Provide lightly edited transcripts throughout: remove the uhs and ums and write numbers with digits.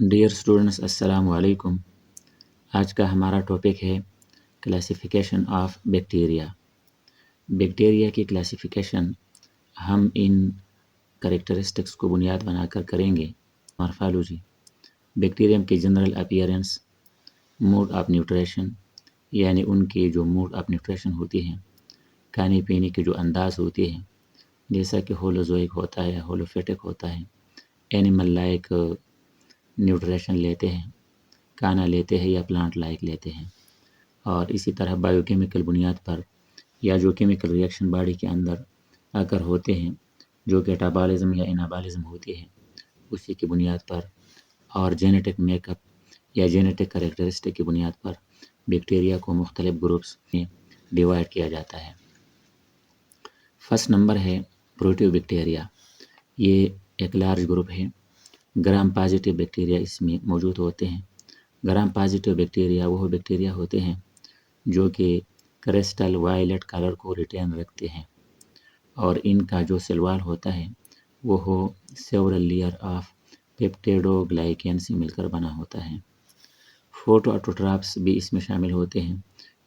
Dear students السلام علیکم۔ آج کا ہمارا ٹاپک ہے کلاسیفیکیشن آف بیکٹیریا۔ بیکٹیریا کی کلاسیفیکیشن ہم ان کریکٹرسٹکس کو بنیاد بنا کر کریں گے۔ مارفالوجی، بیکٹیریم کی general appearance, mode of nutrition یعنی ان کی جو موڈ آف نیوٹریشن ہوتی ہیں، کھانے پینے کے جو انداز ہوتے ہیں، جیسا کہ ہولوزوئک ہوتا ہے، ہولوفیٹک ہوتا ہے، اینیمل لائک نیوٹریشن لیتے ہیں، کھانا لیتے ہیں یا پلانٹ لائک لیتے ہیں، اور اسی طرح بایو کیمیکل بنیاد پر یا جو کیمیکل ریئیکشن باڈی کے اندر اگر ہوتے ہیں جو کیٹابالزم یا انابالزم ہوتی ہے اسی کی بنیاد پر، اور جینیٹک میک اپ یا جینیٹک کریکٹرسٹک کی بنیاد پر بیکٹیریا کو مختلف گروپس میں ڈیوائڈ کیا جاتا ہے۔ فرسٹ نمبر ہے پروٹیو بیکٹیریا۔ یہ ایک لارج گروپ ہے۔ گرام پازیٹیو بیکٹیریا اس میں موجود ہوتے ہیں۔ گرام پازیٹیو بیکٹیریا وہ بیکٹیریا ہوتے ہیں جو کہ کرسٹل وائلٹ کلر کو ریٹین رکھتے ہیں، اور ان کا جو سیل وال ہوتا ہے وہ سیورل لیئر آف پیپٹیڈو گلائکین سے مل کر بنا ہوتا ہے۔ فوٹو آٹوٹراپس بھی اس میں شامل ہوتے ہیں۔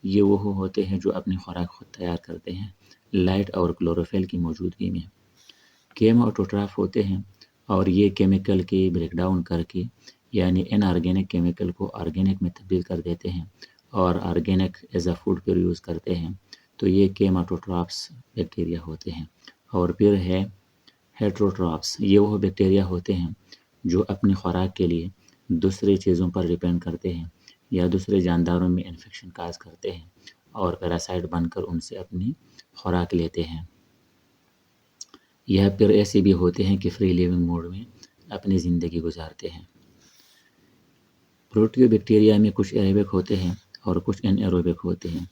یہ وہ ہوتے ہیں جو اپنی خوراک خود تیار کرتے ہیں لائٹ اور کلوروفل کی موجودگی میں۔ کیمو آٹوٹراف ہوتے ہیں اور یہ کیمیکل کی بریک ڈاؤن کر کے یعنی ان آرگینک کیمیکل کو آرگینک میں تبدیل کر دیتے ہیں اور organic as a food per use کرتے ہیں، تو یہ کیماٹوٹراپس بیکٹیریا ہوتے ہیں۔ اور پھر ہے ہیٹروٹراپس۔ یہ وہ بیکٹیریا ہوتے ہیں جو اپنی خوراک کے لیے دوسری چیزوں پر ڈپینڈ کرتے ہیں یا دوسرے جانداروں میں انفیکشن کاز کرتے ہیں اور پیراسائٹ بن کر ان سے اپنی خوراک لیتے ہیں۔ یا پھر ایسے بھی ہوتے ہیں کہ فری لیونگ موڈ میں اپنی زندگی گزارتے ہیں۔ پروٹیو بیکٹیریا میں کچھ ایروبک ہوتے ہیں اور کچھ ان ایروبک ہوتے ہیں۔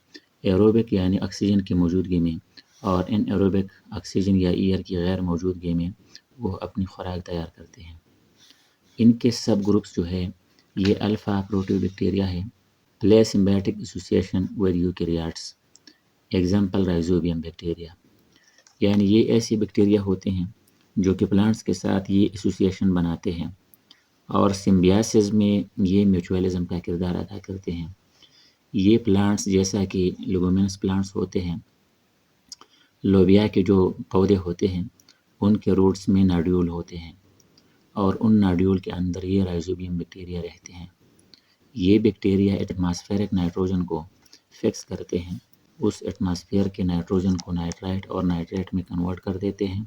ایروبک یعنی آکسیجن کی موجودگی میں، اور ان ایروبک آکسیجن یا ایئر کی غیر موجودگی میں وہ اپنی خوراک تیار کرتے ہیں۔ ان کے سب گروپس جو ہے یہ الفا پروٹیو بیکٹیریا ہے۔ پلے سمبیوٹک ایسوسیشن ود یوکیریاٹس، ایگزامپل رائزوبیم بیکٹیریا، یعنی یہ ایسے بیکٹیریا ہوتے ہیں جو کہ پلانٹس کے ساتھ یہ ایسوسیشن بناتے ہیں اور سمبیاسس میں یہ میوچولزم کا کردار ادا کرتے ہیں۔ یہ پلانٹس جیسا کہ لیگومینس پلانٹس ہوتے ہیں، لوبیا کے جو پودے ہوتے ہیں ان کے روٹس میں ناڈیول ہوتے ہیں اور ان ناڈیول کے اندر یہ رائزوبیم بیکٹیریا رہتے ہیں۔ یہ بیکٹیریا ایٹماسفیرک نائٹروجن کو فکس کرتے ہیں، اس ایٹماسفیئر کے نائٹروجن کو نائٹرائٹ اور نائٹریٹ میں کنورٹ کر دیتے ہیں،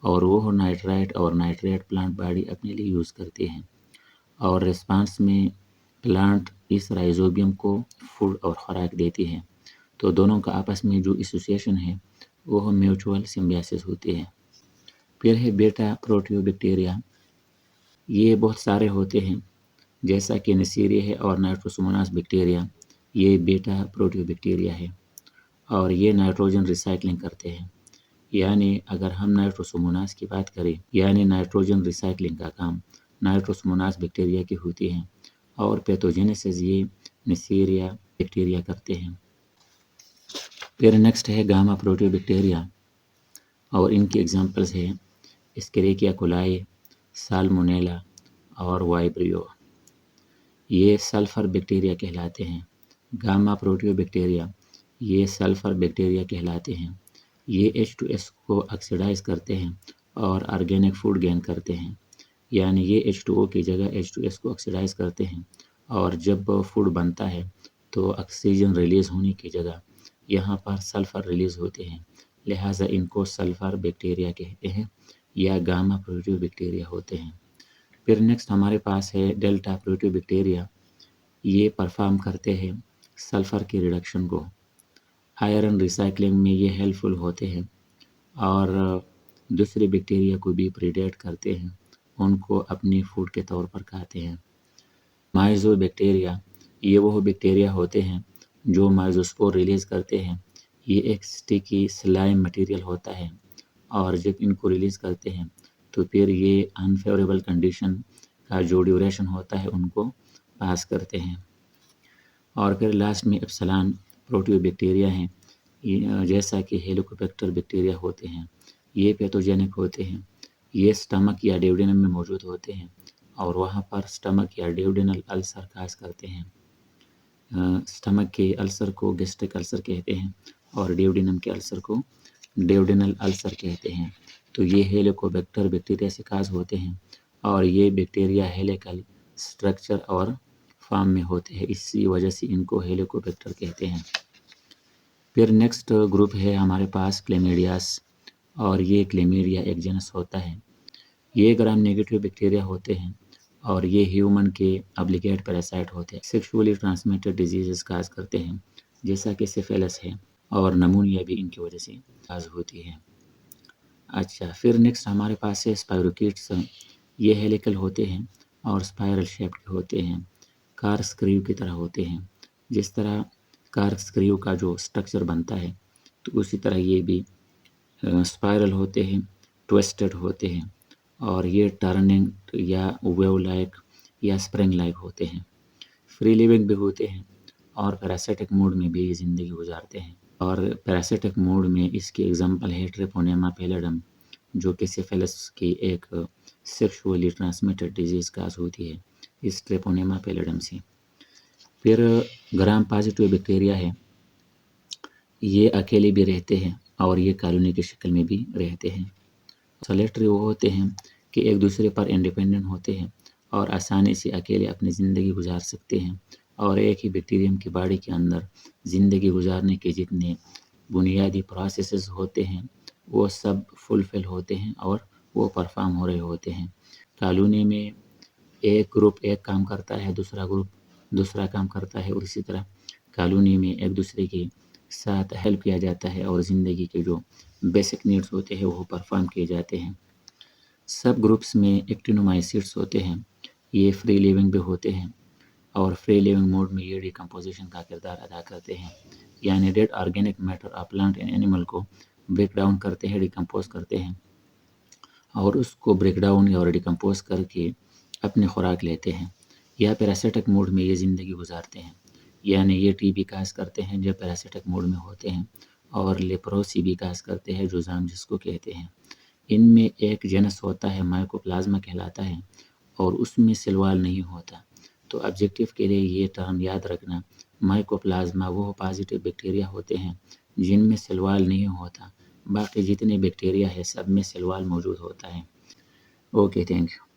اور وہ نائٹرائٹ اور نائٹریٹ پلانٹ باڈی اپنے لیے یوز کرتے ہیں، اور ریسپانس میں پلانٹ اس رائزوبیم کو فوڈ اور خوراک دیتی ہے۔ تو دونوں کا آپس میں جو ایسوسیشن ہے وہ میوچول سمبیاسس ہوتی ہے۔ پھر ہے بیٹا پروٹیو بیکٹیریا۔ یہ بہت سارے ہوتے ہیں جیسا کہ نسیری ہے اور نائٹروسوموناس بیکٹیریا، یہ بیٹا پروٹیو بیکٹیریا ہے اور یہ نائٹروجن ریسائکلنگ کرتے ہیں۔ یعنی اگر ہم نائٹروسوموناس کی بات کریں، یعنی نائٹروجن ریسائکلنگ کا کام نائٹروسوموناس بیکٹیریا کی ہوتی ہے، اور پیتوجینیسس یہ نسیریا بیکٹیریا کرتے ہیں۔ پھر نیکسٹ ہے گاما پروٹیو بیکٹیریا، اور ان کی ایگزامپلس ہیں اسکریکیا کولائی، سالمونیلا اور وائبریو۔ یہ سلفر بیکٹیریا کہلاتے ہیں۔ گاما پروٹیو بیکٹیریا یہ سلفر بیکٹیریا کہلاتے ہیں۔ یہ H2S کو آکسیڈائز کرتے ہیں اور آرگینک فوڈ گین کرتے ہیں، یعنی یہ H2O کی جگہ H2S کو آکسیڈائز کرتے ہیں، اور جب فوڈ بنتا ہے تو آکسیجن ریلیز ہونے کی جگہ یہاں پر سلفر ریلیز ہوتے ہیں، لہٰذا ان کو سلفر بیکٹیریا کہتے ہیں یا گاما پروٹیو بیکٹیریا ہوتے ہیں۔ پھر نیکسٹ ہمارے پاس ہے ڈیلٹا پروٹیو بیکٹیریا۔ یہ پرفارم کرتے ہیں سلفر کی ریڈکشن کو، آئرن ریسائکلنگ میں یہ ہیلپ فل ہوتے ہیں، اور دوسرے بیکٹیریا کو بھی پریڈیٹ کرتے ہیں، ان کو اپنی فوڈ کے طور پر کھاتے ہیں۔ مائزو بیکٹیریا یہ وہ بیکٹیریا ہوتے ہیں جو مائزوسپور ریلیز کرتے ہیں۔ یہ ایک سٹیکی سلائم مٹیریل ہوتا ہے، اور جب ان کو ریلیز کرتے ہیں تو پھر یہ انفیوریبل کنڈیشن کا جو ڈیوریشن ہوتا ہے ان کو پاس کرتے ہیں۔ اور پھر لاسٹ میں ایپسلان پروٹیو بیکٹیریا ہیں، جیسا کہ ہیلیکوبیکٹر بیکٹیریا ہوتے ہیں۔ یہ پیتوجینک ہوتے ہیں، یہ سٹمک یا ڈیوڈینم میں موجود ہوتے ہیں اور وہاں پر سٹمک یا ڈیوڈینل السر کاز کرتے ہیں۔ سٹمک کے السر کو گیسٹرک السر کہتے ہیں اور ڈیوڈینم کے السر کو ڈیوڈینل السر کہتے ہیں۔ تو یہ ہیلیکوبیکٹر بیکٹیریا سے کاز ہوتے ہیں اور یہ بیکٹیریا ہیلیکل سٹرکچر اور فارم میں ہوتے ہیں، اسی وجہ سے ان کو ہیلیکوبیکٹر کہتے ہیں۔ پھر نیکسٹ گروپ ہے ہمارے پاس کلیمیڈیاس، اور یہ کلیمیڈیا ایک جنس ہوتا ہے۔ یہ گرام نیگیٹو بیکٹیریا ہوتے ہیں اور یہ ہیومن کے ابلیگیٹ پیراسائٹ ہوتے ہیں، سیکشولی ٹرانسمیٹڈ ڈیزیزز کاز کرتے ہیں جیسا کہ سفیلس ہے، اور نمونیا بھی ان کی وجہ سے کاز ہوتی ہے۔ اچھا، پھر نیکسٹ ہمارے پاس ہے اسپائروکیٹس۔ یہ ہیلیکل ہوتے ہیں اور اسپائرل شیپ کے ہوتے ہیں، کار اسکریو کی طرح ہوتے ہیں۔ جس طرح کار اسکریو کا جو سٹرکچر بنتا ہے تو اسی طرح یہ بھی اسپائرل ہوتے ہیں، ٹویسٹڈ ہوتے ہیں، اور یہ ٹرننگ یا ویو لائک یا اسپرنگ لائک ہوتے ہیں۔ فری لیونگ بھی ہوتے ہیں اور پیراسائٹک موڈ میں بھی زندگی گزارتے ہیں۔ اور پیراسائٹک موڈ میں اس کی ایگزامپل ہے ٹریپونیما پیلیڈم، جو کہ سفیلس کی ایک سیکشولی ٹرانسمیٹڈ ڈیزیز کاز ہوتی ہے اس ٹریپونیما پیلیڈم سے۔ پھر گرام پازیٹیو بیکٹیریا ہے، یہ اکیلے بھی رہتے ہیں اور یہ کالونی کی شکل میں بھی رہتے ہیں۔ سلیٹری وہ ہوتے ہیں کہ ایک دوسرے پر انڈیپینڈنٹ ہوتے ہیں اور آسانی سے اکیلے اپنی زندگی گزار سکتے ہیں، اور ایک ہی بیکٹیریم کی باڈی کے اندر زندگی گزارنے کے جتنے بنیادی پروسیسز ہوتے ہیں وہ سب فلفل ہوتے ہیں اور وہ پرفارم ہو رہے ہوتے ہیں۔ کالونی میں ایک گروپ ایک کام کرتا ہے، دوسرا گروپ دوسرا کام کرتا ہے، اور اسی طرح کالونی میں ایک دوسرے کے ساتھ ہیلپ کیا جاتا ہے اور زندگی کے جو بیسک نیڈز ہوتے ہیں وہ پرفارم کیے جاتے ہیں۔ سب گروپس میں ایکٹینومائسیٹس ہوتے ہیں، یہ فری لیونگ بھی ہوتے ہیں اور فری لیونگ موڈ میں یہ ڈیکمپوزیشن کا کردار ادا کرتے ہیں، یعنی dead organic matter of plant and animal کو بریک ڈاؤن کرتے ہیں، ڈیکمپوز کرتے ہیں، اور اس کو بریک ڈاؤن اور ڈیکمپوز کر کے اپنی خوراک لیتے ہیں، یا پیراسائٹک موڈ میں یہ زندگی گزارتے ہیں، یعنی یہ ٹی بی کاز کرتے ہیں جب پیراسائٹک موڈ میں ہوتے ہیں، اور لیپروسی بھی کاز کرتے ہیں جزام جس کو کہتے ہیں۔ ان میں ایک جنس ہوتا ہے مائکوپلازما کہلاتا ہے، اور اس میں سیل وال نہیں ہوتا۔ تو آبجیکٹیو کے لیے یہ ٹرم یاد رکھنا، مائکوپلازما وہ پازیٹیو بیکٹیریا ہوتے ہیں جن میں سیل وال نہیں ہوتا، باقی جتنے بیکٹیریا ہے سب میں سیل وال موجود ہوتا ہے۔ Okay, thank you.